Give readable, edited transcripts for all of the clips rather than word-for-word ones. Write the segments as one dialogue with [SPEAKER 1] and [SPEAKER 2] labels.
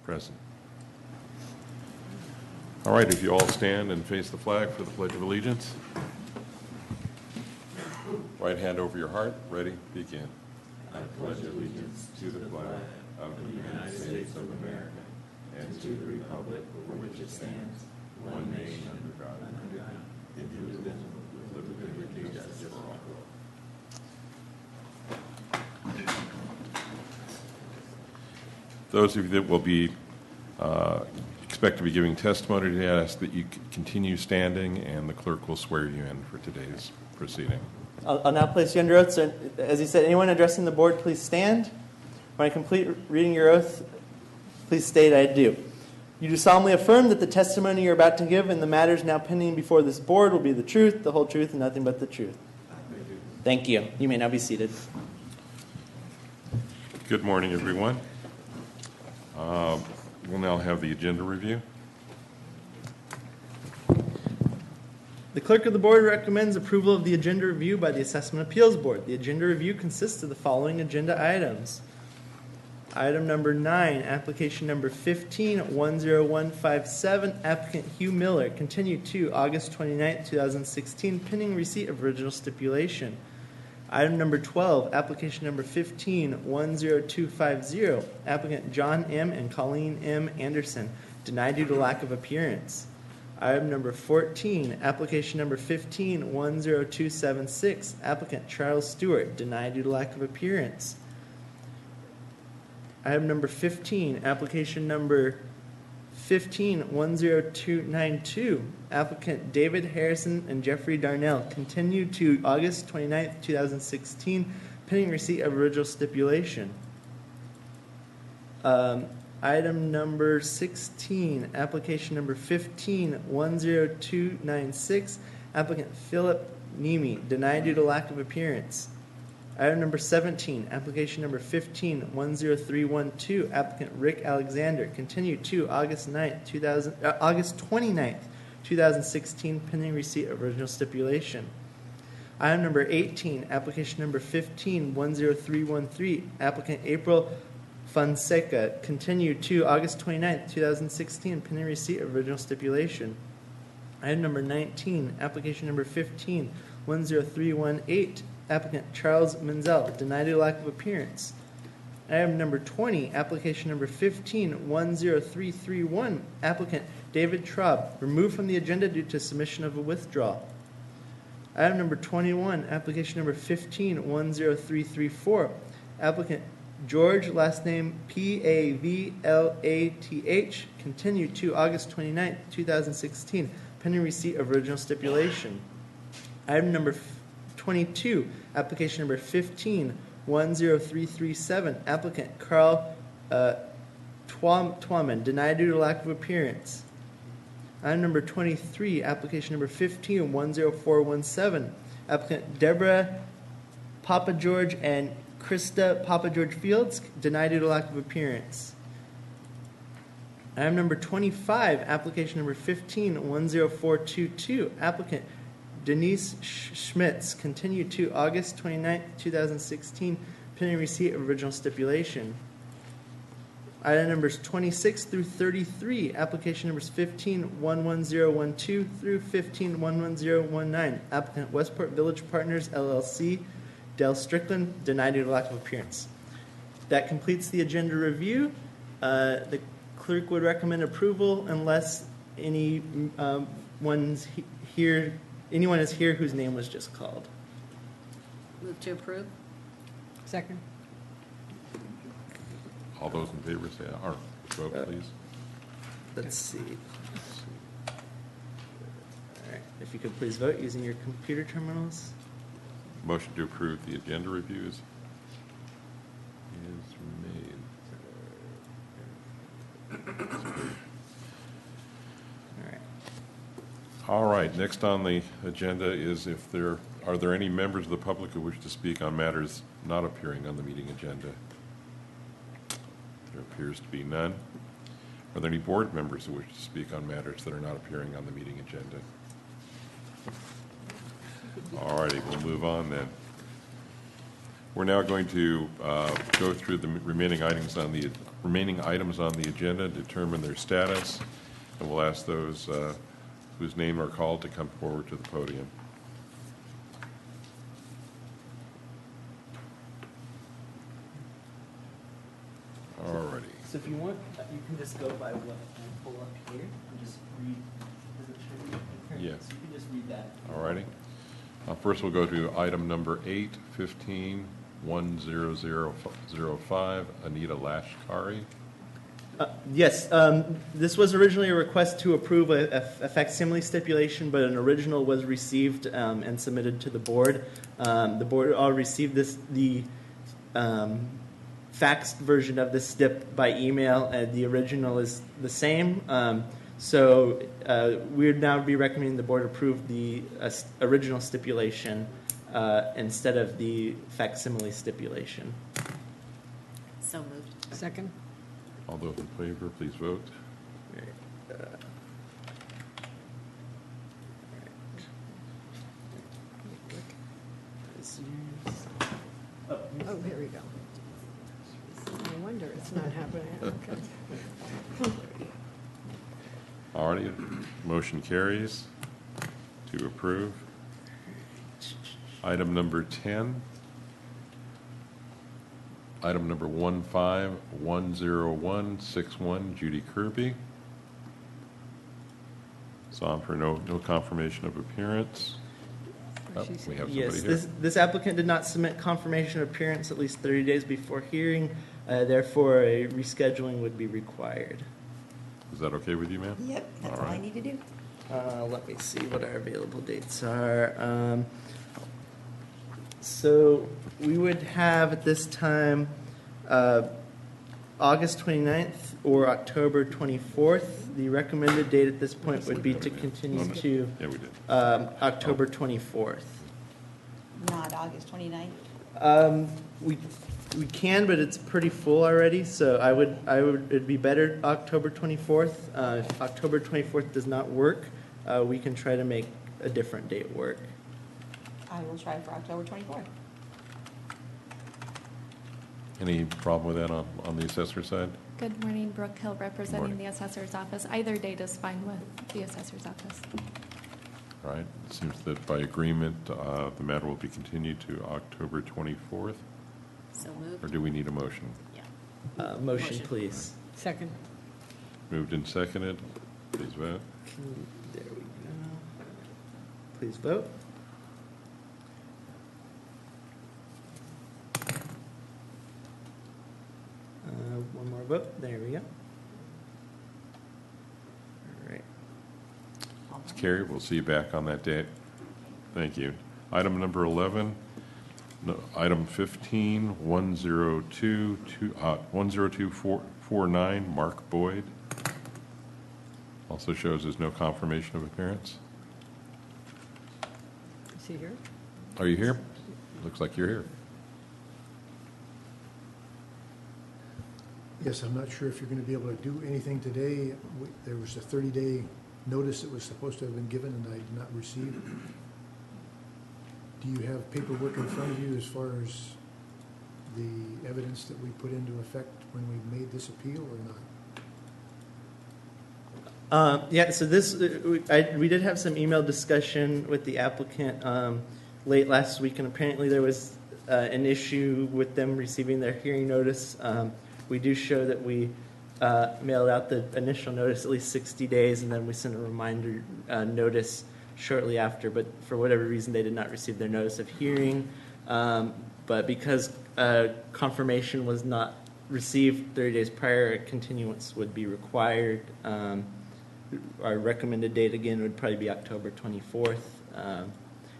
[SPEAKER 1] Present. All right, if you all stand and face the flag for the Pledge of Allegiance. Right hand over your heart. Ready? Begin. I pledge allegiance to the flag of the United States of America and to the republic for which it stands, one nation under God, indivisible, with liberty and justice for all. Those of you that will be expect to be giving testimony today, I ask that you continue standing, and the clerk will swear you in for today's proceeding.
[SPEAKER 2] I'll now place you under oath. So, as he said, anyone addressing the board, please stand. When I complete reading your oath, please state, "I do." You do solemnly affirm that the testimony you're about to give in the matters now pending before this board will be the truth, the whole truth, and nothing but the truth. Thank you. You may now be seated.
[SPEAKER 1] Good morning, everyone. We'll now have the agenda review.
[SPEAKER 2] The clerk of the board recommends approval of the agenda review by the Assessment Appeals Board. The agenda review consists of the following agenda items. Item number 9, application number 15-10157, applicant Hugh Miller, continued to August 29, 2016, pending receipt of original stipulation. Item number 12, application number 15-10250, applicant John M. and Colleen M. Anderson, denied due to lack of appearance. Item number 14, application number 15-10276, applicant Charles Stewart, denied due to lack of appearance. Item number 15, application number 15-10292, applicant David Harrison and Jeffrey Darnell, continued to August 29, 2016, pending receipt of original stipulation. Item number 16, application number 15-10296, applicant Philip Nemi, denied due to lack of appearance. Item number 17, application number 15-10312, applicant Rick Alexander, continued to August 29th, 2016, pending receipt of original stipulation. Item number 18, application number 15-10313, applicant April Fonseca, continued to August 29th, 2016, pending receipt of original stipulation. Item number 19, application number 15-10318, applicant Charles Menzel, denied due to lack of appearance. Item number 20, application number 15-10331, applicant David Traub, removed from the agenda due to submission of a withdrawal. Item number 21, application number 15-10334, applicant George, last name Pavlath, continued to August 29, 2016, pending receipt of original stipulation. Item number 22, application number 15-10337, applicant Carl Twaman, denied due to lack of appearance. Item number 23, application number 15-10417, applicant Deborah Papa George and Krista Papa George Fields, denied due to lack of appearance. Item number 25, application number 15-10422, applicant Denise Schmitz, continued to August 29, 2016, pending receipt of original stipulation. Item numbers 26 through 33, application numbers 15-11012 through 15-11019, applicant Westport Village Partners, LLC, Del Strickland, denied due to lack of appearance. That completes the agenda review. The clerk would recommend approval unless anyone is here whose name was just called.
[SPEAKER 3] Move to approve.
[SPEAKER 4] Second.
[SPEAKER 1] All those in favor say aye. Or vote, please.
[SPEAKER 2] Let's see. All right. If you could please vote using your computer terminals.
[SPEAKER 1] Motion to approve the agenda review is made.
[SPEAKER 2] All right.
[SPEAKER 1] All right, next on the agenda is are there any members of the public who wish to speak on matters not appearing on the meeting agenda? There appears to be none. Are there any board members who wish to speak on matters that are not appearing on the meeting agenda? All righty, we'll move on then. We're now going to go through the remaining items on the agenda, determine their status, and we'll ask those whose name are called to come forward to the podium. Alrighty.
[SPEAKER 2] So if you want, you can just go by what I pull up here and just read. Does it show you?
[SPEAKER 1] Yeah.
[SPEAKER 2] So you can just read that.
[SPEAKER 1] Alrighty. First, we'll go to item number 8, 15, 10005, Anita Lashkari.
[SPEAKER 2] Yes, this was originally a request to approve a facsimile stipulation, but an original was received and submitted to the board. The board all received the faxed version of the stip by email, and the original is the same. So we would now be recommending the board approve the original stipulation instead of the facsimile stipulation.
[SPEAKER 3] So moved.
[SPEAKER 4] Second?
[SPEAKER 1] All those in favor, please vote.
[SPEAKER 4] Oh, here we go. No wonder it's not happening. Okay.
[SPEAKER 1] Alrighty, motion carries to approve. Item number 10. Item number 1510161, Judy Kirby. Saw for no confirmation of appearance. Oh,
[SPEAKER 4] She's-
[SPEAKER 1] we have somebody
[SPEAKER 2] Yes,
[SPEAKER 1] here.
[SPEAKER 2] this applicant did not submit confirmation of appearance at least 30 days before hearing, therefore a rescheduling would be required.
[SPEAKER 1] Is that okay with you, ma'am?
[SPEAKER 5] Yep, that's all I
[SPEAKER 1] Alright.
[SPEAKER 5] need to do.
[SPEAKER 2] Let me see what our available dates are. So we would have at this time August 29th or October 24th. The recommended date at this point would be to continue to
[SPEAKER 1] Yeah, we did.
[SPEAKER 2] October 24th.
[SPEAKER 5] Not August 29th.
[SPEAKER 2] We can, but it's pretty full already, so it'd be better October 24th. If October 24th does not work, we can try to make a different date work.
[SPEAKER 5] I will try for October 24th.
[SPEAKER 1] Any problem with that on the assessor side?
[SPEAKER 6] Good morning, Brooke Hill, representing
[SPEAKER 1] morning.
[SPEAKER 6] the assessor's office. Either date is fine with the assessor's office.
[SPEAKER 1] All right, it seems that by agreement, the matter will be continued to October 24th,
[SPEAKER 3] So
[SPEAKER 1] or
[SPEAKER 3] moved.
[SPEAKER 1] do we need a motion?
[SPEAKER 3] Yeah.
[SPEAKER 2] Motion,
[SPEAKER 3] Motion.
[SPEAKER 2] please.
[SPEAKER 4] Second?
[SPEAKER 1] Moved and seconded, please vote.
[SPEAKER 2] There we go. Please vote. One more vote. There we go. All right.
[SPEAKER 1] It's carried, we'll see you back on that date. Thank you. Item number 11, item 15, 10249, Mark Boyd. Also shows there's no confirmation of appearance.
[SPEAKER 4] Is he here?
[SPEAKER 1] Are you here? Looks like you're here.
[SPEAKER 7] Yes, I'm not sure if you're going to be able to do anything today. There was a 30-day notice that was supposed to have been given, and I did not receive. Do you have paperwork in front of you as far as the evidence that we put into effect when we made this appeal or not?
[SPEAKER 2] Yeah, so we did have some email discussion with the applicant late last week, and apparently there was an issue with them receiving their hearing notice. We do show that we mailed out the initial notice at least 60 days, and then we sent a reminder notice shortly after, but for whatever reason, they did not receive their notice of hearing. But because confirmation was not received 30 days prior, a continuance would be required. Our recommended date, again, would probably be October 24th.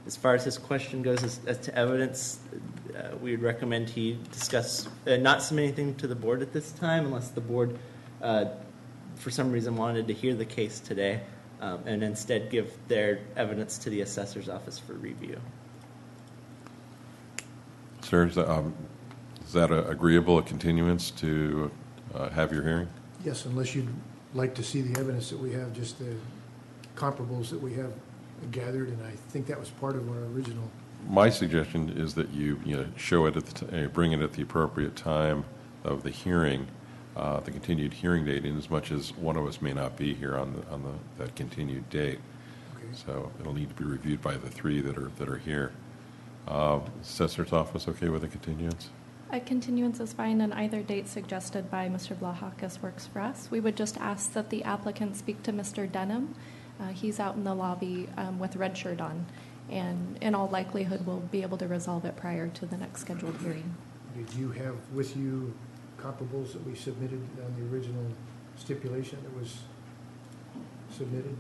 [SPEAKER 2] As far as his question goes as to evidence, we would recommend he discuss, not submit anything to the board at this time unless the board, for some reason, wanted to hear the case today, and instead give their evidence to the assessor's office for review.
[SPEAKER 1] Sir, is that agreeable, a continuance to have your hearing?
[SPEAKER 7] Yes, unless you'd like to see the evidence that we have, just the comparables that we have gathered, and I think that was part of our original
[SPEAKER 1] my suggestion is that you show it bring it at the appropriate time of the hearing, the continued hearing date, in as much as one of us may not be here on that continued date.
[SPEAKER 7] Okay.
[SPEAKER 1] So it'll need to be reviewed by the three that are here. Assessor's office okay with the continuance?
[SPEAKER 6] A continuance is fine, and either date suggested by Mr. Vlahakis works for us. We would just ask that the applicant speak to Mr. Denham. He's out in the lobby with red shirt on, and in all likelihood, we'll be able to resolve it prior to the next scheduled hearing.
[SPEAKER 7] Did you have with you comparables that we submitted on the original stipulation that was submitted?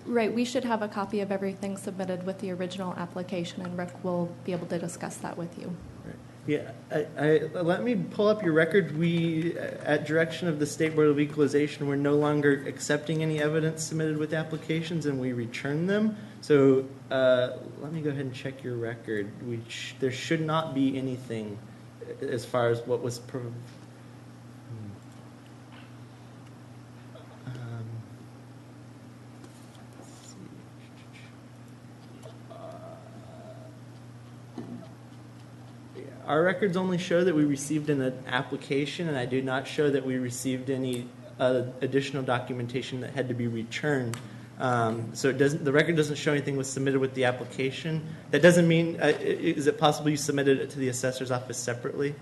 [SPEAKER 6] Right, we should have a copy of everything submitted with the original application, and Rick will be able to discuss that with you.
[SPEAKER 2] Yeah, let me pull up your record. We, at direction of the State Board of Equalization, we're no longer accepting any evidence submitted with applications, and we return them. So let me go ahead and check your record. There should not be anything as far as what was Our records only show that we received an application, and I do not show that we received any additional documentation that had to be returned. So it doesn't. The record doesn't show anything was submitted with the application. That doesn't mean. Is it possible you submitted it to the assessor's office separately?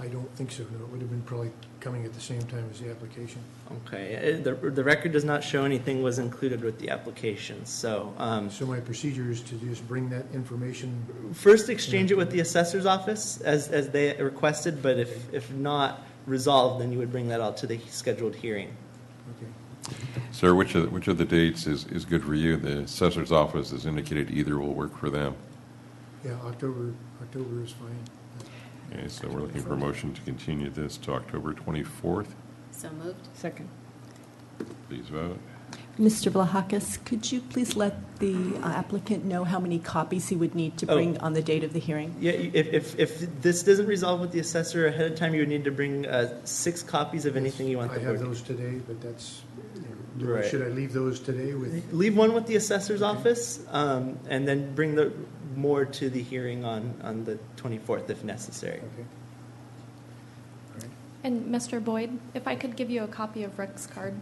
[SPEAKER 7] I don't think so, no. It would have been probably coming at the same time as the application.
[SPEAKER 2] Okay. The record does not show anything was included with the application. So
[SPEAKER 7] So my procedure is to just bring that information.
[SPEAKER 2] first exchange it with the assessor's office as they requested, but if not resolved, then you would bring that out to the scheduled hearing.
[SPEAKER 7] Okay.
[SPEAKER 1] Sir, which of the dates is good for you? The assessor's office has indicated either will work for them.
[SPEAKER 7] Yeah, October is fine.
[SPEAKER 1] Okay, so we're looking for a motion to continue this to October 24th.
[SPEAKER 3] So moved.
[SPEAKER 4] Second.
[SPEAKER 1] Please vote.
[SPEAKER 8] Mr. Vlahakis, could you please let the applicant know how many copies he would need to bring on the date of the hearing?
[SPEAKER 2] Yeah, if this doesn't resolve with the assessor ahead of time, you would need to bring 6 copies of anything you want the
[SPEAKER 7] I
[SPEAKER 2] board
[SPEAKER 7] have
[SPEAKER 2] to.
[SPEAKER 7] those today, but that's,
[SPEAKER 2] Right.
[SPEAKER 7] should I leave those today with?
[SPEAKER 2] Leave one with the assessor's office, and then bring the more to the hearing on the 24th if necessary.
[SPEAKER 7] Okay. All right.
[SPEAKER 6] And Mr. Boyd, if I could give you a copy of Rick's card.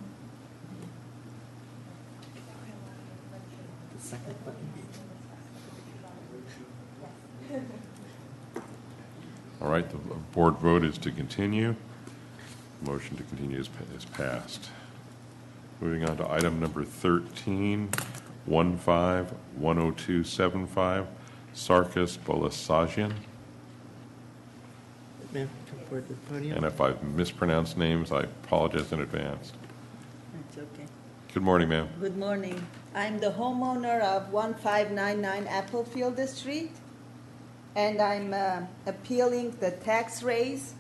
[SPEAKER 2] The second button.
[SPEAKER 1] All right, the board vote is to continue. Motion to continue is passed. Moving on to item number 13, 15-10275, Sarkis Bolasajian.
[SPEAKER 2] Ma'am, come forward to the podium.
[SPEAKER 1] And if I've mispronounced names, I apologize in advance.
[SPEAKER 9] That's okay.
[SPEAKER 1] Good morning, ma'am.
[SPEAKER 9] Good morning. I'm the homeowner of 1599 Applefield Street, and I'm appealing the tax raise.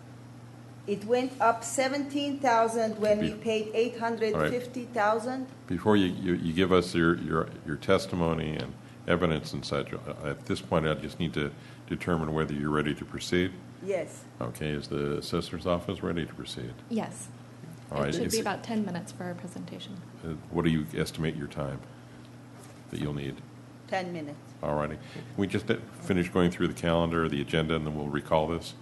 [SPEAKER 9] It went up 17,000 when we paid 850,000.
[SPEAKER 1] Before you give us your testimony and evidence and such, at this point, I just need to determine whether you're ready to proceed.
[SPEAKER 9] Yes.
[SPEAKER 1] Okay, is the assessor's office ready to proceed?
[SPEAKER 6] Yes.
[SPEAKER 1] All right.
[SPEAKER 6] It should be about 10 minutes for our presentation.
[SPEAKER 1] What do you estimate your time that you'll need?
[SPEAKER 9] 10 minutes.
[SPEAKER 1] All righty. We just finish going through the calendar, the agenda, and then we'll recall this.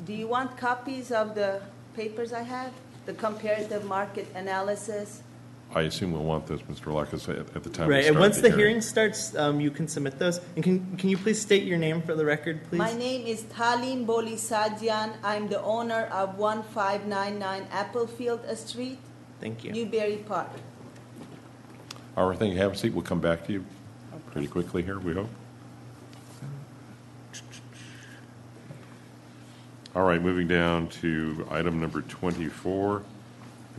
[SPEAKER 9] Do you want copies of the papers I have? The comparative market analysis?
[SPEAKER 1] I assume we'll want those, Mr. Lacus, at the time we
[SPEAKER 2] Right,
[SPEAKER 1] start
[SPEAKER 2] and once
[SPEAKER 1] the
[SPEAKER 2] the hearing starts, you can submit those. And can you please state your name for the record, please?
[SPEAKER 9] My name is Talim Bolisadjian. I'm the owner of 1599 Applefield Street,
[SPEAKER 2] Thank you.
[SPEAKER 9] Newberry Park.
[SPEAKER 1] All right, thank you. Have a seat. We'll come back to you pretty quickly here, we hope. All right, moving down to item number 24,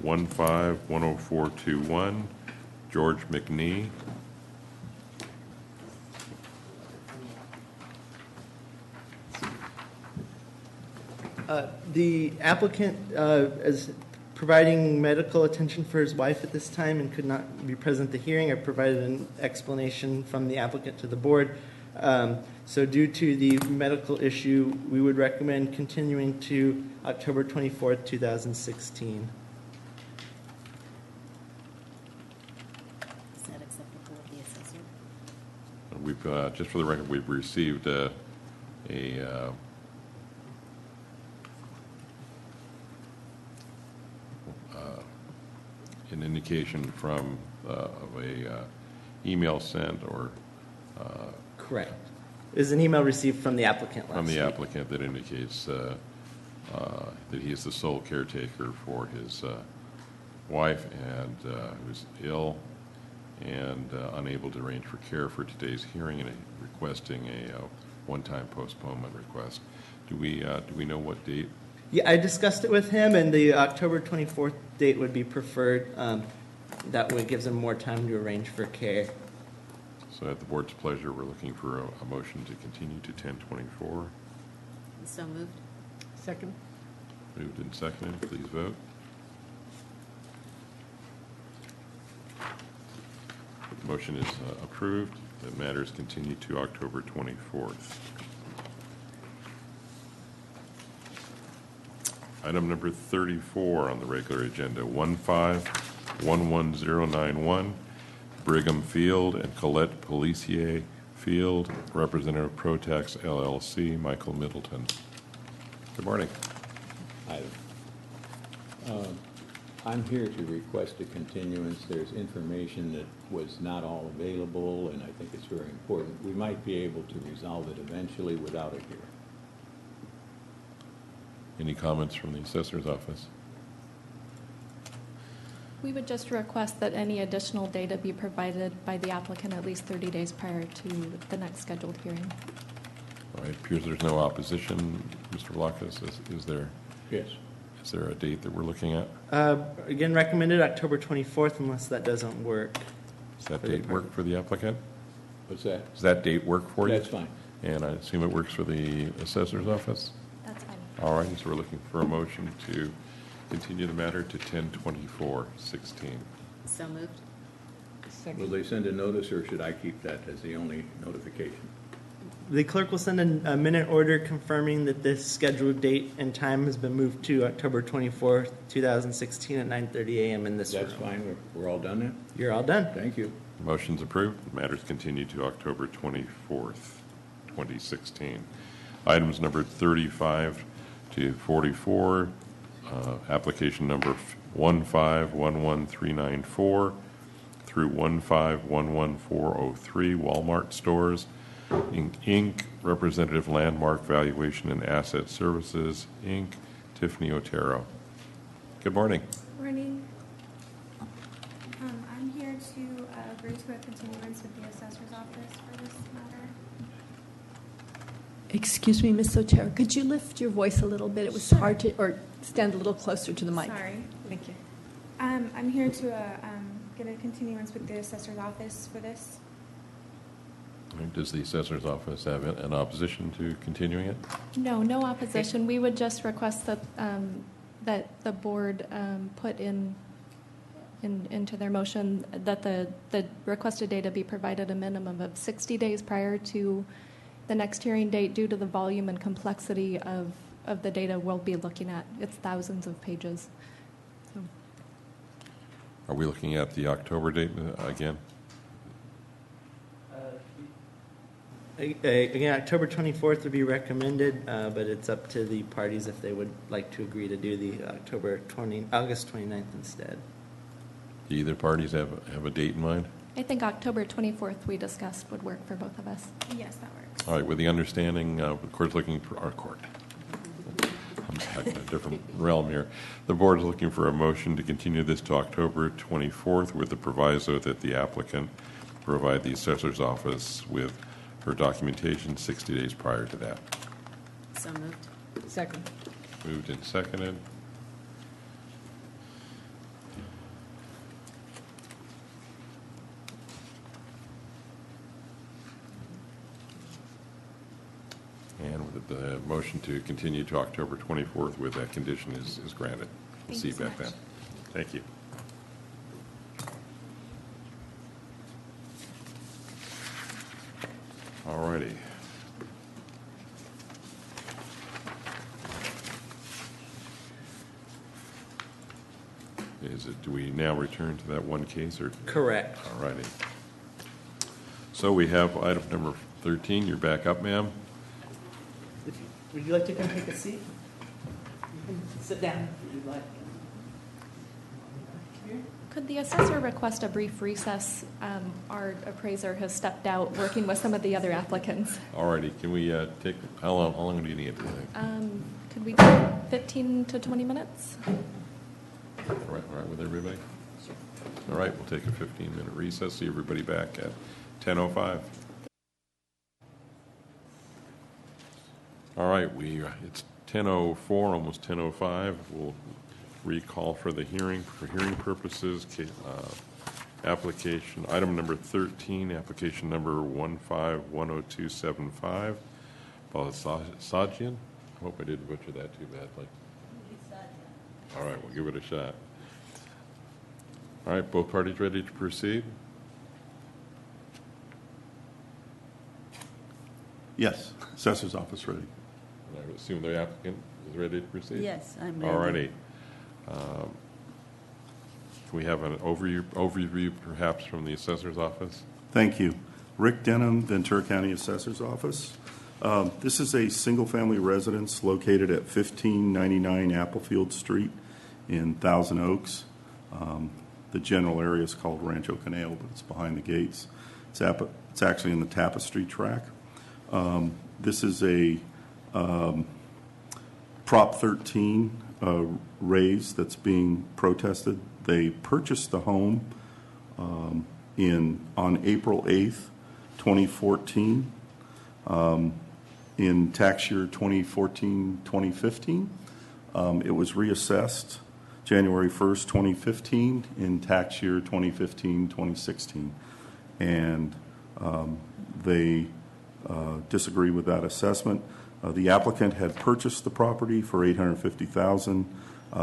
[SPEAKER 1] 15-10421, George McNee.
[SPEAKER 2] The applicant is providing medical attention for his wife at this time and could not be present at the hearing. I provided an explanation from the applicant to the board. So due to the medical issue, we would recommend continuing to October 24th, 2016.
[SPEAKER 3] Is that acceptable with the assessor?
[SPEAKER 1] just for the record, we've received an indication from of a email sent or
[SPEAKER 2] Correct. It was an email received from the applicant last
[SPEAKER 1] from the
[SPEAKER 2] week.
[SPEAKER 1] applicant that indicates that he is the sole caretaker for his wife and who's ill and unable to arrange for care for today's hearing and requesting a one-time postponement request. Do we know what date?
[SPEAKER 2] Yeah, I discussed it with him, and the October 24th date would be preferred. That way it gives him more time to arrange for care.
[SPEAKER 1] So at the board's pleasure, we're looking for a motion to continue to 10/24.
[SPEAKER 3] So moved.
[SPEAKER 4] Second?
[SPEAKER 1] Moved and seconded. Please vote. Motion is approved. The matter is continued to October 24th. Item number 34 on the regular agenda, 1511091, Brigham Field and Colette Policier Field, Representative Protax LLC, Michael Middleton. Good morning.
[SPEAKER 10] Hi. I'm here to request a continuance. There's information that was not all available, and I think it's very important. We might be able to resolve it eventually without a hearing.
[SPEAKER 1] Any comments from the assessor's office?
[SPEAKER 6] We would just request that any additional data be provided by the applicant at least 30 days prior to the next scheduled hearing.
[SPEAKER 1] All right, appears there's no opposition. Mr. Vlachis, is there
[SPEAKER 10] Yes.
[SPEAKER 1] a date that we're looking at?
[SPEAKER 2] Again, recommended October 24th unless that doesn't work.
[SPEAKER 1] Does that
[SPEAKER 2] For the
[SPEAKER 1] date work for the applicant?
[SPEAKER 10] What's that?
[SPEAKER 1] Does that date work for you?
[SPEAKER 10] That's fine.
[SPEAKER 1] And I assume it works for the assessor's office?
[SPEAKER 6] That's fine.
[SPEAKER 1] All right, so we're looking for a motion to continue the matter to 10/24/16.
[SPEAKER 3] So moved.
[SPEAKER 10] Will
[SPEAKER 4] Second?
[SPEAKER 10] they send a notice, or should I keep that as the only notification?
[SPEAKER 2] The clerk will send a minute order confirming that this scheduled date and time has been moved to October 24th, 2016 at 9:30 a.m. in this room.
[SPEAKER 10] That's fine. We're all done then?
[SPEAKER 2] You're all done.
[SPEAKER 10] Thank you.
[SPEAKER 1] Motion's approved. The matter's continued to October 24th, 2016. Items number 35 to 44, application number 1511394 through 1511403, Walmart Stores, Inc., Representative Landmark Valuation and Asset Services, Inc., Tiffany Otero. Good morning.
[SPEAKER 11] Morning. I'm here to agree to a continuance with the assessor's office for this matter.
[SPEAKER 8] Excuse me, Ms. Otero, could you lift your voice a little bit? It was hard to, or stand a little closer to the mic.
[SPEAKER 11] Sorry.
[SPEAKER 8] Thank you.
[SPEAKER 11] I'm here to get a continuance with the assessor's office for this.
[SPEAKER 1] Does the assessor's office have an opposition to continuing it?
[SPEAKER 6] No opposition. We would just request that that the board put into their motion that the requested data be provided a minimum of 60 days prior to the next hearing date due to the volume and complexity of the data we'll be looking at. It's thousands of pages. So.
[SPEAKER 1] Are we looking at the October date again?
[SPEAKER 2] Again, October 24th would be recommended, but it's up to the parties if they would like to agree to do the August 29th instead.
[SPEAKER 1] Do either parties have a date in mind?
[SPEAKER 6] I think October 24th we discussed would work for both of us.
[SPEAKER 11] Yes, that works.
[SPEAKER 1] All right, with the understanding, the court's looking for our court. I'm back in a different realm here. The board is looking for a motion to continue this to October 24th with the proviso that the applicant provide the assessor's office with her documentation 60 days prior to that.
[SPEAKER 3] So moved.
[SPEAKER 4] Second?
[SPEAKER 1] Moved and seconded. And the motion to continue to October 24th with that condition is granted.
[SPEAKER 11] Thank
[SPEAKER 1] See
[SPEAKER 11] you
[SPEAKER 1] you
[SPEAKER 11] so
[SPEAKER 1] back
[SPEAKER 11] much.
[SPEAKER 1] then. Thank you. All righty. Do we now return to that one case or?
[SPEAKER 2] Correct.
[SPEAKER 1] All righty. So we have item number 13. You're back up, ma'am.
[SPEAKER 2] Would you like to come take a seat? You can sit down if you'd like.
[SPEAKER 6] Could the assessor request a brief recess? Our appraiser has stepped out working with some of the other applicants.
[SPEAKER 1] Alrighty, can we take, how long do you need?
[SPEAKER 6] Could we do 15 to 20 minutes?
[SPEAKER 1] All right with everybody? All right, we'll take a 15-minute recess. See everybody back at 10:05. All right, it's 10:04, almost 10:05. We'll recall for the hearing, for hearing purposes, application, item number 13, application number 15-10275, Balasajian. I hope I didn't butcher that too badly. All right, we'll give it a shot. All right, both parties ready to proceed?
[SPEAKER 12] Yes, assessor's office ready.
[SPEAKER 1] And I would assume the applicant is ready to proceed?
[SPEAKER 9] Yes, I'm ready.
[SPEAKER 1] All righty. Can we have an overview perhaps from the assessor's office?
[SPEAKER 12] Thank you. Rick Denham, Ventura County Assessor's Office. This is a single-family residence located at 1599 Applefield Street in Thousand Oaks. The general area is called Rancho Canal, but it's behind the gates. It's actually in the Tapestry track. This is a Prop 13 raise that's being protested. They purchased the home on April 8th, 2014. In tax year 2014-2015. It was reassessed January 1st, 2015 in tax year 2015-2016. And they disagree with that assessment. The applicant had purchased the property for $850,000.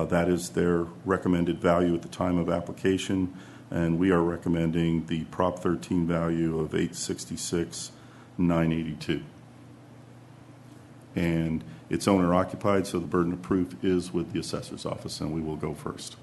[SPEAKER 12] That is their recommended value at the time of application, and we are recommending the Prop 13 value of $866,982. And it's owner occupied, so the burden of proof is with the assessor's office, and we will go first.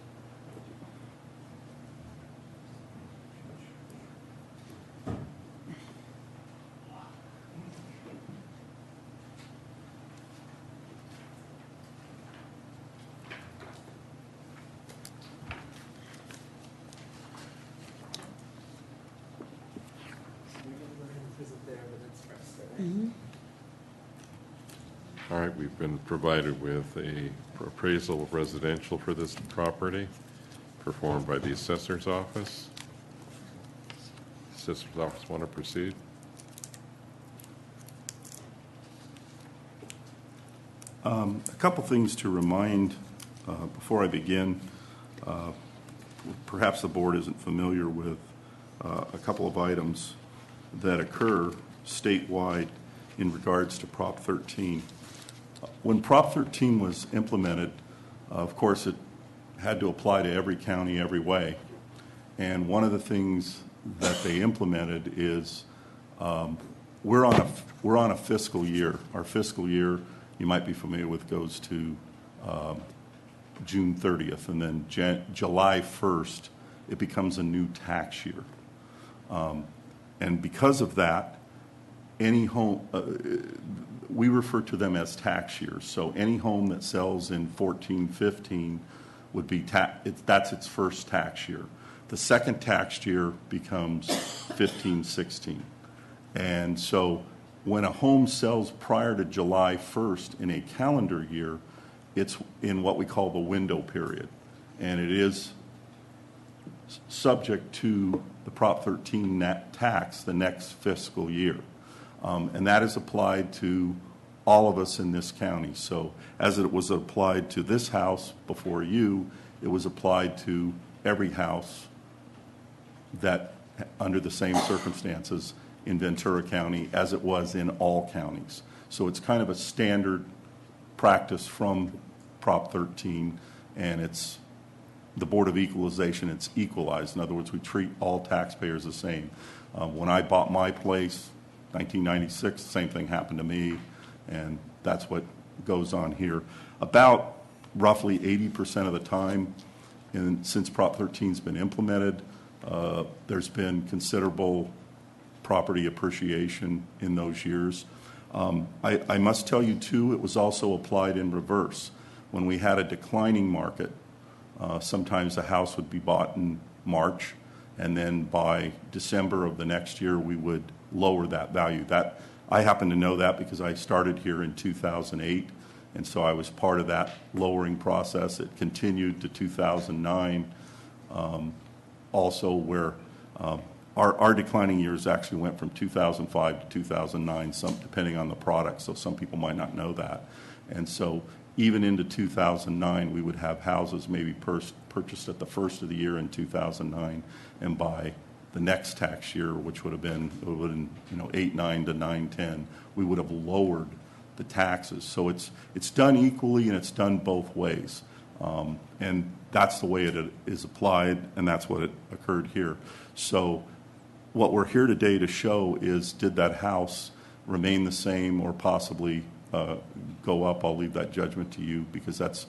[SPEAKER 1] All right, we've been provided with a appraisal of residential for this property performed by the assessor's office. Assessor's office want to proceed?
[SPEAKER 12] A couple things to remind before I begin. Perhaps the board isn't familiar with a couple of items that occur statewide in regards to Prop 13. When Prop 13 was implemented, of course, it had to apply to every county every way. And one of the things that they implemented is we're on a fiscal year. Our fiscal year, you might be familiar with, goes to June 30th, and then July 1st, it becomes a new tax year. And because of that, any home, we refer to them as tax years. So any home that sells in 14-15 would be that's its first tax year. The second tax year becomes 15-16. And so when a home sells prior to July 1st in a calendar year, it's in what we call the window period. And it is subject to the Prop 13 tax the next fiscal year. And that is applied to all of us in this county. So as it was applied to this house before you, it was applied to every house that under the same circumstances in Ventura County as it was in all counties. So it's kind of a standard practice from Prop 13, and it's the Board of Equalization, it's equalized. In other words, we treat all taxpayers the same. When I bought my place, 1996, the same thing happened to me, and that's what goes on here. About roughly 80% of the time, and since Prop 13's been implemented, there's been considerable property appreciation in those years. I must tell you, too, it was also applied in reverse. When we had a declining market, sometimes a house would be bought in March, and then by December of the next year, we would lower that value. That I happen to know that because I started here in 2008, and so I was part of that lowering process. It continued to 2009, also where our declining years actually went from 2005 to 2009, some depending on the product, so some people might not know that. And so even into 2009, we would have houses maybe purchased at the first of the year in 2009, and by the next tax year, which would have been 8-9 to 9-10, we would have lowered the taxes. So it's done equally and it's done both ways, and that's the way it is applied, and that's what it occurred here. So what we're here today to show is, did that house remain the same or possibly go up? I'll leave that judgment to you, because that's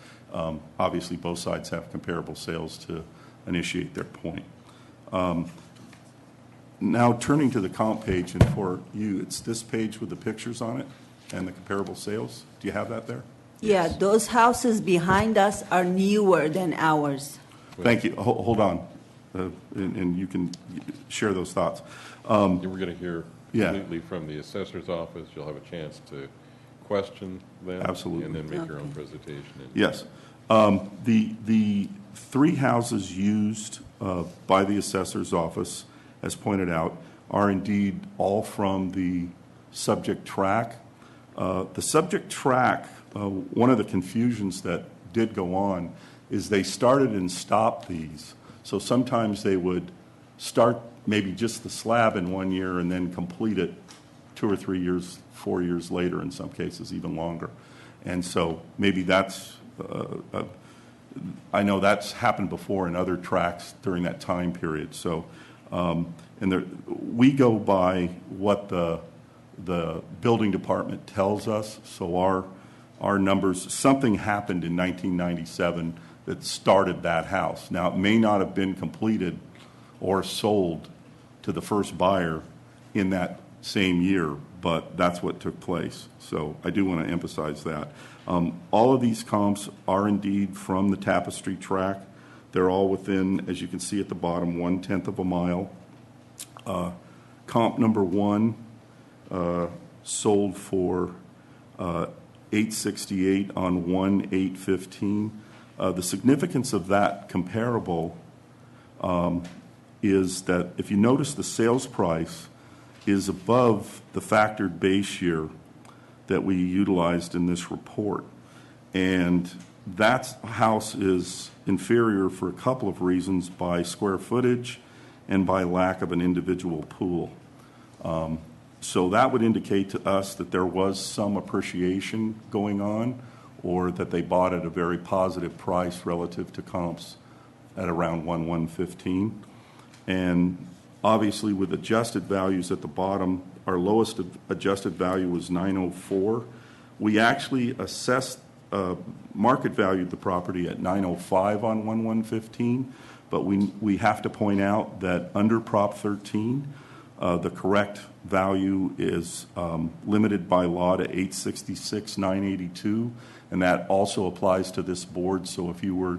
[SPEAKER 12] obviously both sides have comparable sales to initiate their point. Now turning to the comp page, and for you, it's this page with the pictures on it and the comparable sales. Do you have that there?
[SPEAKER 9] Yeah, those houses behind us are newer than ours.
[SPEAKER 12] Thank you. Hold on, and you can share those thoughts.
[SPEAKER 1] We're going to hear completely from the assessor's office. You'll have a chance to question them.
[SPEAKER 12] Absolutely.
[SPEAKER 1] And then make your own presentation.
[SPEAKER 12] Yes. The three houses used by the assessor's office, as pointed out, are indeed all from the subject track. The subject track, one of the confusions that did go on is they started and stopped these. So sometimes they would start maybe just the slab in 1 year and then complete it 2 or 3 years, 4 years later, in some cases even longer. And so maybe that's, I know that's happened before in other tracks during that time period. So, we go by what the building department tells us. So our numbers, something happened in 1997 that started that house. Now, it may not have been completed or sold to the first buyer in that same year, but that's what took place. So I do want to emphasize that. All of these comps are indeed from the Tapestry track. They're all within, as you can see at the bottom, 1/10 of a mile. Comp number 1 sold for $868 on 1/8/15. The significance of that comparable is that if you notice, the sales price is above the factored base year that we utilized in this report. And that house is inferior for a couple of reasons: by square footage and by lack of an individual pool. So that would indicate to us that there was some appreciation going on, or that they bought at a very positive price relative to comps at around 1/1/15. And obviously, with adjusted values at the bottom, our lowest adjusted value was 904. We actually assessed, market valued the property at 905 on 1/1/15, but we have to point out that under Prop 13, the correct value is limited by law to 866,982, and that also applies to this board. So if you were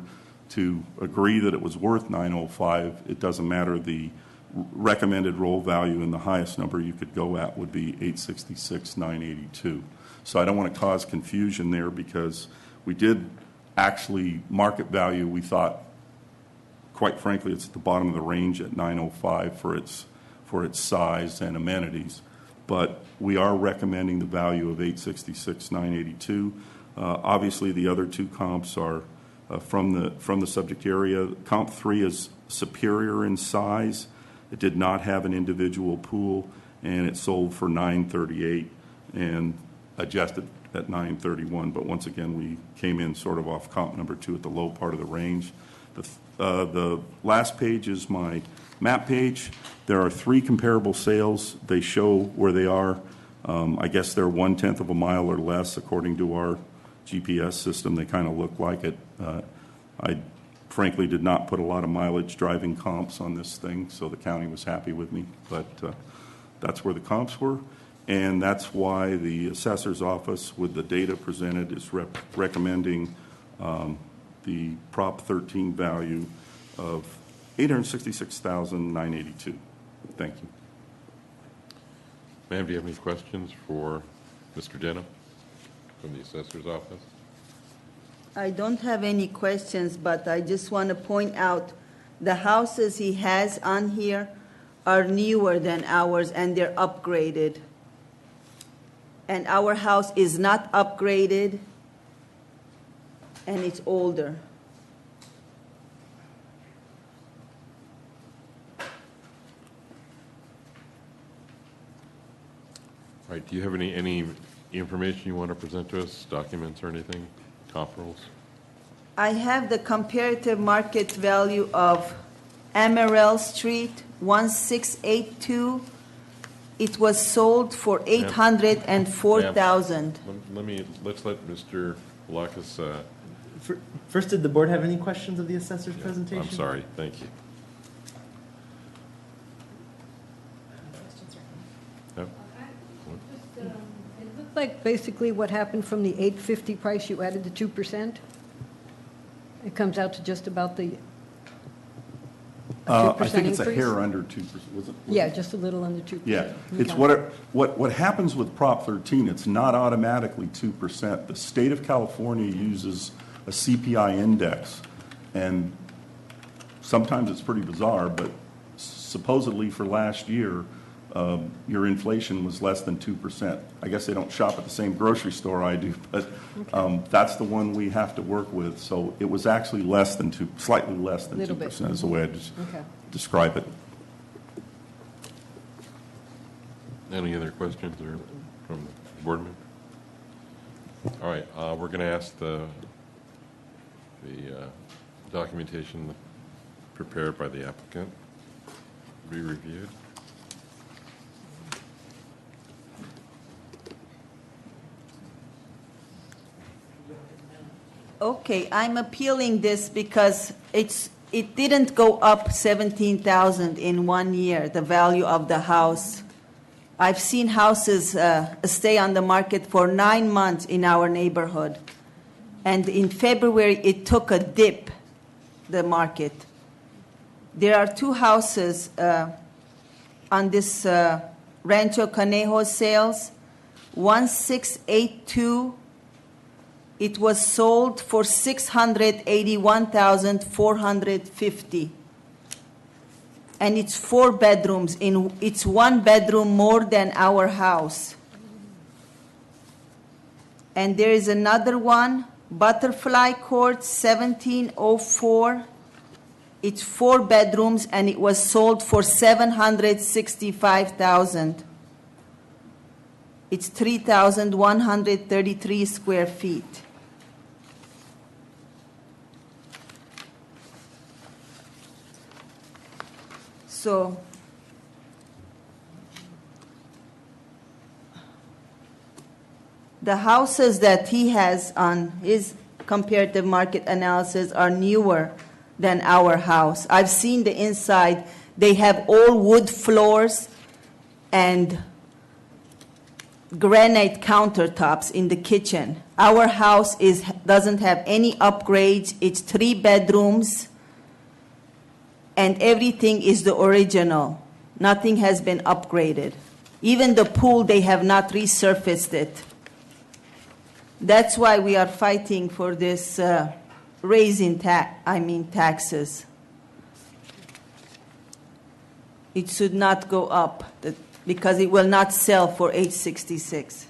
[SPEAKER 12] to agree that it was worth 905, it doesn't matter. The recommended roll value and the highest number you could go at would be 866,982. So I don't want to cause confusion there, because we did actually market value. We thought, quite frankly, it's at the bottom of the range at 905 for its size and amenities, but we are recommending the value of 866,982. Obviously, the other two comps are from the subject area. Comp 3 is superior in size. It did not have an individual pool, and it sold for $938 and adjusted at $931. But once again, we came in sort of off comp number 2 at the low part of the range. The last page is my map page. There are 3 comparable sales. They show where they are. I guess they're 1/10 of a mile or less according to our GPS system. They kind of look like it. I frankly did not put a lot of mileage driving comps on this thing, so the county was happy with me. But That's where the comps were, and that's why the assessor's office, with the data presented, is recommending the Prop 13 value of $866,982. Thank you.
[SPEAKER 1] Ma'am, do you have any questions for Mr. Denham from the assessor's office?
[SPEAKER 9] I don't have any questions, but I just want to point out the houses he has on here are newer than ours and they're upgraded. And our house is not upgraded and it's older.
[SPEAKER 1] All right, do you have any information you want to present to us, documents or anything, comparables?
[SPEAKER 9] I have the comparative market value of Amaral Street, 1682. It was sold for $804,000.
[SPEAKER 1] Let's let Mr. Blackus,
[SPEAKER 2] First, did the board have any questions of the assessor's presentation?
[SPEAKER 1] I'm sorry, thank you. Yep.
[SPEAKER 4] It looked like basically what happened from the 850 price, you added the 2%. It comes out to just about the 2%
[SPEAKER 12] I think it's a
[SPEAKER 4] increase?
[SPEAKER 12] hair under 2%. Was it?
[SPEAKER 4] Yeah, just a little under 2%.
[SPEAKER 12] Yeah, it's
[SPEAKER 4] Okay.
[SPEAKER 12] what happens with Prop 13, it's not automatically 2%. The state of California uses a CPI index, and sometimes it's pretty bizarre, but supposedly for last year, your inflation was less than 2%. I guess they don't shop at the same grocery store I do, but that's the one we have to work with. So it was actually less than slightly less than
[SPEAKER 4] Little
[SPEAKER 12] 2%
[SPEAKER 4] bit.
[SPEAKER 12] is the way I describe it.
[SPEAKER 1] Any other questions or from the board member? All right, we're going to ask the documentation prepared by the applicant be reviewed.
[SPEAKER 9] Okay, I'm appealing this because it didn't go up 17,000 in 1 year, the value of the house. I've seen houses stay on the market for 9 months in our neighborhood. And in February, it took a dip, the market. There are 2 houses on this Rancho Conejo sales. 1682, it was sold for $681,450. And it's 4 bedrooms. It's 1 bedroom more than our house. And there is another one, Butterfly Court, 1704. It's 4 bedrooms and it was sold for $765,000. It's 3,133 square feet. So the houses that he has on his comparative market analysis are newer than our house. I've seen the inside. They have all wood floors and granite countertops in the kitchen. Our house doesn't have any upgrades. It's 3 bedrooms. And everything is the original. Nothing has been upgraded. Even the pool, they have not resurfaced it. That's why we are fighting for this raising taxes. It should not go up because it will not sell for $866.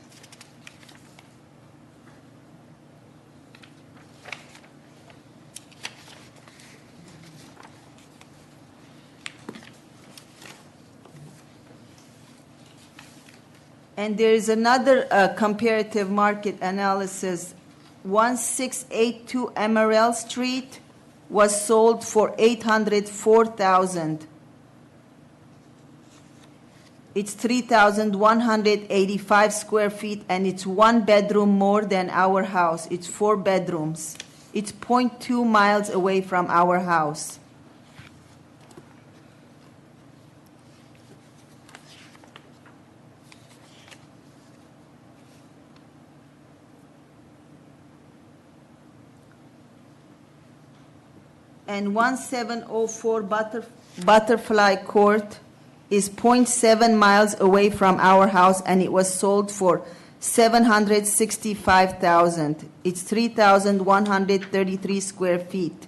[SPEAKER 9] And there is another comparative market analysis. 1682 Amaral Street was sold for $804,000. It's 3,185 square feet, and it's 1 bedroom more than our house. It's 4 bedrooms. It's 0.2 miles away from our house. and 1704 Butterfly Court is 0.7 miles away from our house, and it was sold for $765,000. It's 3,133 square feet,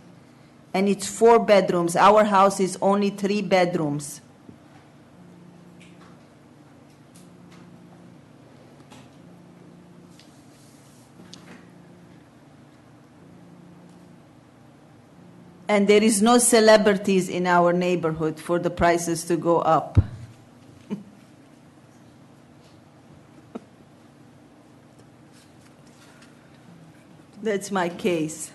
[SPEAKER 9] and it's 4 bedrooms. Our house is only 3 bedrooms. And there is no celebrities in our neighborhood for the prices to go up. That's my case.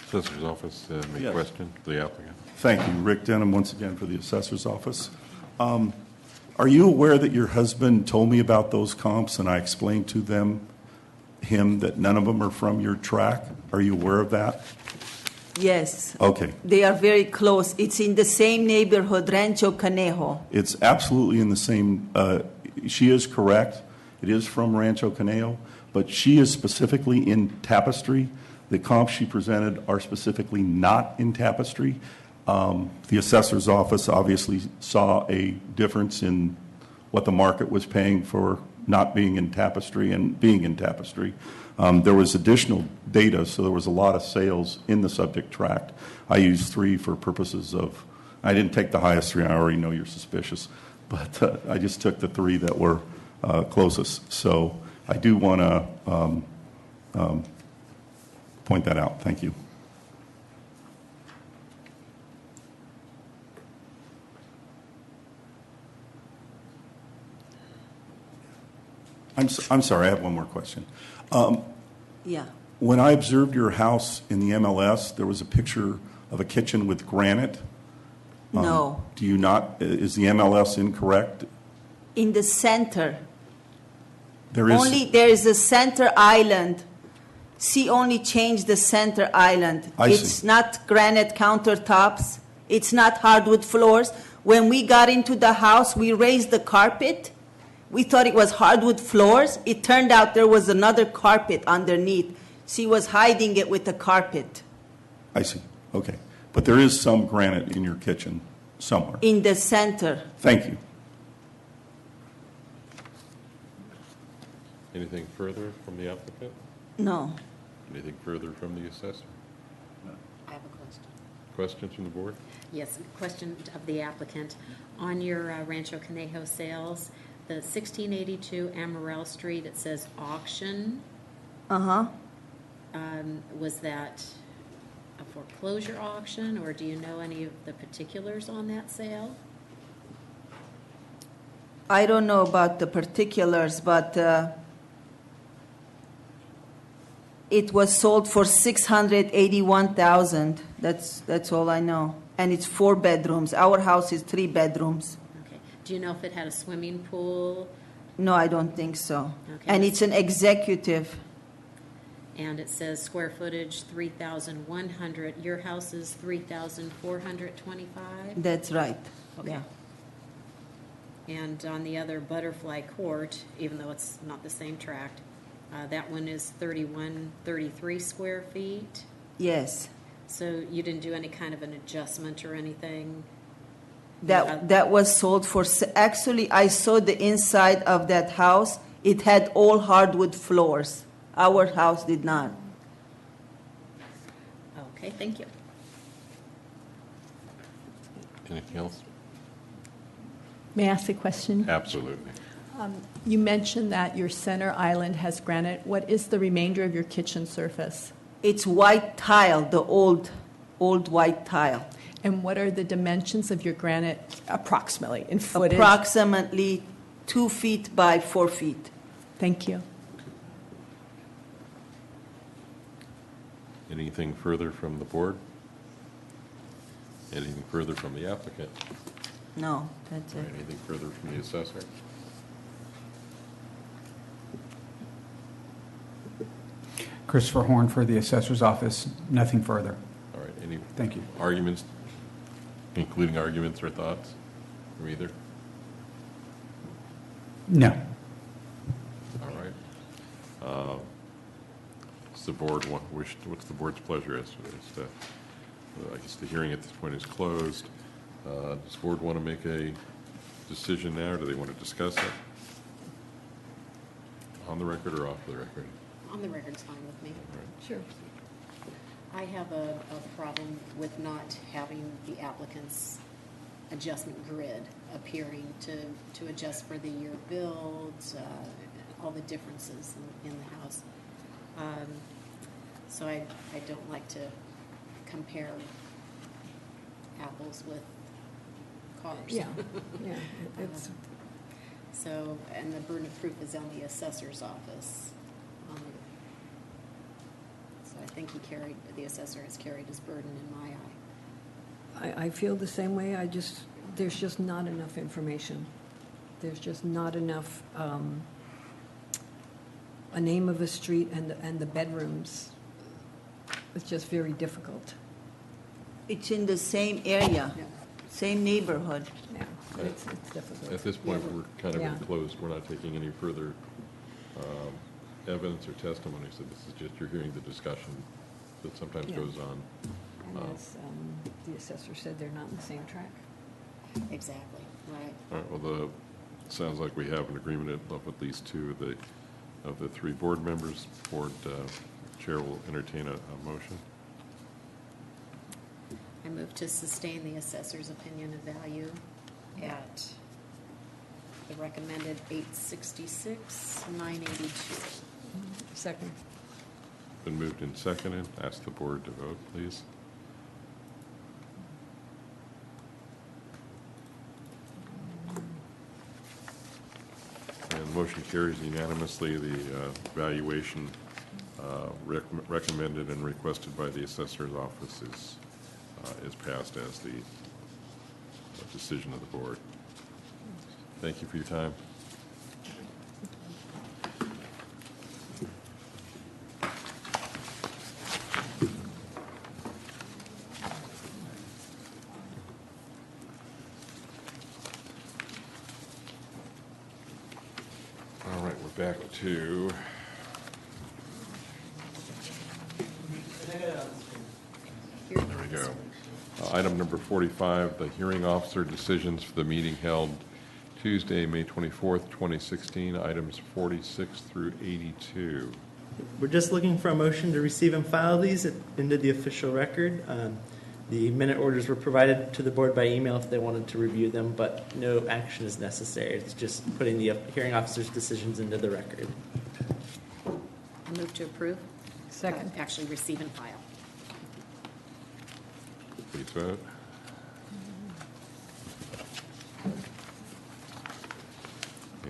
[SPEAKER 1] Assessor's Office, any
[SPEAKER 12] Yes.
[SPEAKER 1] question to the applicant?
[SPEAKER 12] Thank you. Rick Denham, once again, for the Assessor's Office. Are you aware that your husband told me about those comps, and I explained to him that none of them are from your tract? Are you aware of that?
[SPEAKER 9] Yes.
[SPEAKER 12] Okay.
[SPEAKER 9] They are very close. It's in the same neighborhood, Rancho Conejo.
[SPEAKER 12] It's absolutely in the same, she is correct. It is from Rancho Conejo, but she is specifically in Tapestry. The comps she presented are specifically not in Tapestry. The assessor's office obviously saw a difference in what the market was paying for not being in Tapestry and being in Tapestry. There was additional data, so there was a lot of sales in the subject tract. I used 3 for purposes of, I didn't take the highest 3, I already know you're suspicious, but I just took the 3 that were closest. So I do want to point that out. Thank you. I'm sorry, I have one more question.
[SPEAKER 9] Yeah.
[SPEAKER 12] When I observed your house in the MLS, there was a picture of a kitchen with granite.
[SPEAKER 9] No.
[SPEAKER 12] Do you not, is the MLS incorrect?
[SPEAKER 9] In the center.
[SPEAKER 12] There is.
[SPEAKER 9] Only there is a center island. She only changed the center island.
[SPEAKER 12] I see.
[SPEAKER 9] It's not granite countertops. It's not hardwood floors. When we got into the house, we raised the carpet. We thought it was hardwood floors. It turned out there was another carpet underneath. She was hiding it with the carpet.
[SPEAKER 12] I see. Okay. But there is some granite in your kitchen somewhere.
[SPEAKER 9] In the center.
[SPEAKER 12] Thank you.
[SPEAKER 1] Anything further from the applicant?
[SPEAKER 9] No.
[SPEAKER 1] Anything further from the assessor?
[SPEAKER 3] I have a question.
[SPEAKER 1] Questions from the board?
[SPEAKER 3] Yes, question of the applicant. On your Rancho Conejo sales, the 1682 Amarillo Street, it says auction.
[SPEAKER 9] Uh-huh.
[SPEAKER 3] Was that a foreclosure auction, or do you know any of the particulars on that sale?
[SPEAKER 9] I don't know about the particulars, but it was sold for $681,000. That's all I know. And it's 4 bedrooms. Our house is 3 bedrooms.
[SPEAKER 3] Okay. Do you know if it had a swimming pool?
[SPEAKER 9] No, I don't think so.
[SPEAKER 3] Okay.
[SPEAKER 9] And it's an executive.
[SPEAKER 3] And it says square footage 3,100. Your house is 3,425?
[SPEAKER 9] That's right.
[SPEAKER 3] Okay.
[SPEAKER 9] Yeah.
[SPEAKER 3] And on the other Butterfly Court, even though it's not the same tract, that one is 3,133 square feet.
[SPEAKER 9] Yes.
[SPEAKER 3] So you didn't do any kind of an adjustment or anything?
[SPEAKER 9] That was sold for, actually, I saw the inside of that house. It had all hardwood floors. Our house did not.
[SPEAKER 3] Okay, thank you.
[SPEAKER 1] Anything else?
[SPEAKER 8] May I ask a question?
[SPEAKER 1] Absolutely.
[SPEAKER 8] You mentioned that your center island has granite. What is the remainder of your kitchen surface?
[SPEAKER 9] It's white tile, the old white tile.
[SPEAKER 8] And what are the dimensions of your granite approximately in footage?
[SPEAKER 9] Approximately 2 feet by 4 feet.
[SPEAKER 8] Thank you.
[SPEAKER 1] Anything further from the board? Anything further from the applicant?
[SPEAKER 9] No, that's it.
[SPEAKER 1] Anything further from the assessor?
[SPEAKER 13] Christopher Horn for the Assessor's Office. Nothing further.
[SPEAKER 1] All right, any
[SPEAKER 13] Thank you.
[SPEAKER 1] arguments, including arguments or thoughts from either?
[SPEAKER 13] No.
[SPEAKER 1] All right. So the board what's the board's pleasure as to this? I guess the hearing at this point is closed. Does the board want to make a decision now, or do they want to discuss it? On the record or off the record?
[SPEAKER 3] On the record's fine with me.
[SPEAKER 1] All right.
[SPEAKER 4] Sure.
[SPEAKER 3] I have a problem with not having the applicant's adjustment grid appearing to adjust for the year build, all the differences in the house. So I don't like to compare apples with cars.
[SPEAKER 4] Yeah, yeah, it's,
[SPEAKER 3] So, and the burden of proof is on the assessor's office. So I think the assessor has carried his burden in my eye.
[SPEAKER 4] I feel the same way. There's just not enough information. There's just not enough, a name of a street and the bedrooms. It's just very difficult.
[SPEAKER 9] It's in the same area,
[SPEAKER 3] Yeah.
[SPEAKER 9] same neighborhood.
[SPEAKER 4] Yeah, it's difficult.
[SPEAKER 1] At this point,
[SPEAKER 4] Yeah.
[SPEAKER 1] we're kind of
[SPEAKER 4] Yeah.
[SPEAKER 1] enclosed. We're not taking any further evidence or testimony, so this is just, you're hearing the discussion that sometimes
[SPEAKER 4] Yeah.
[SPEAKER 1] goes on.
[SPEAKER 4] And as the assessor said, they're not in the same track.
[SPEAKER 3] Exactly, right.
[SPEAKER 1] All right, well, sounds like we have an agreement of at least two of the three board members. Board chair will entertain a motion.
[SPEAKER 3] I move to sustain the assessor's opinion of value at the recommended 866, 982.
[SPEAKER 4] Second.
[SPEAKER 1] Been moved and seconded. Ask the board to vote, please. And the motion carries unanimously. The valuation recommended and requested by the assessor's office is passed as the decision of the board. Thank you for your time. All right, we're back to there we go. Item number 45, the hearing officer decisions for the meeting held Tuesday, May 24th, 2016, items 46 through 82.
[SPEAKER 2] We're just looking for a motion to receive and file these into the official record. The minute orders were provided to the board by email if they wanted to review them, but no action is necessary. It's just putting the hearing officer's decisions into the record.
[SPEAKER 3] I move to approve.
[SPEAKER 4] Second.
[SPEAKER 3] Actually, receive and file.
[SPEAKER 1] Please vote.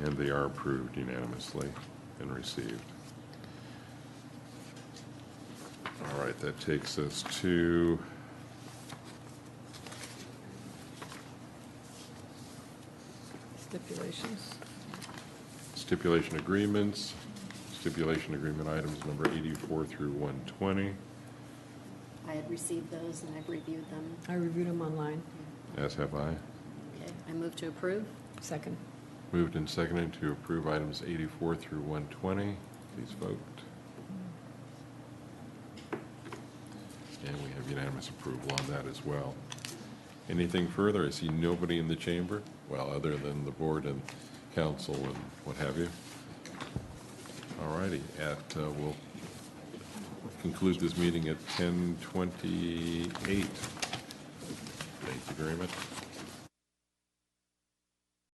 [SPEAKER 1] And they are approved unanimously and received. All right, that takes us to
[SPEAKER 4] Stipulations.
[SPEAKER 1] stipulation agreements, stipulation agreement items number 84 through 120,
[SPEAKER 3] I had received those and I've reviewed them.
[SPEAKER 4] I reviewed them online.
[SPEAKER 1] as have I.
[SPEAKER 3] Okay, I move to approve.
[SPEAKER 4] Second.
[SPEAKER 1] Moved and seconded to approve items 84 through 120. Please vote. And we have unanimous approval on that as well. Anything further? I see nobody in the chamber, well, other than the board and council and what have you. All righty, we'll conclude this meeting at 10:28. Thank you very much.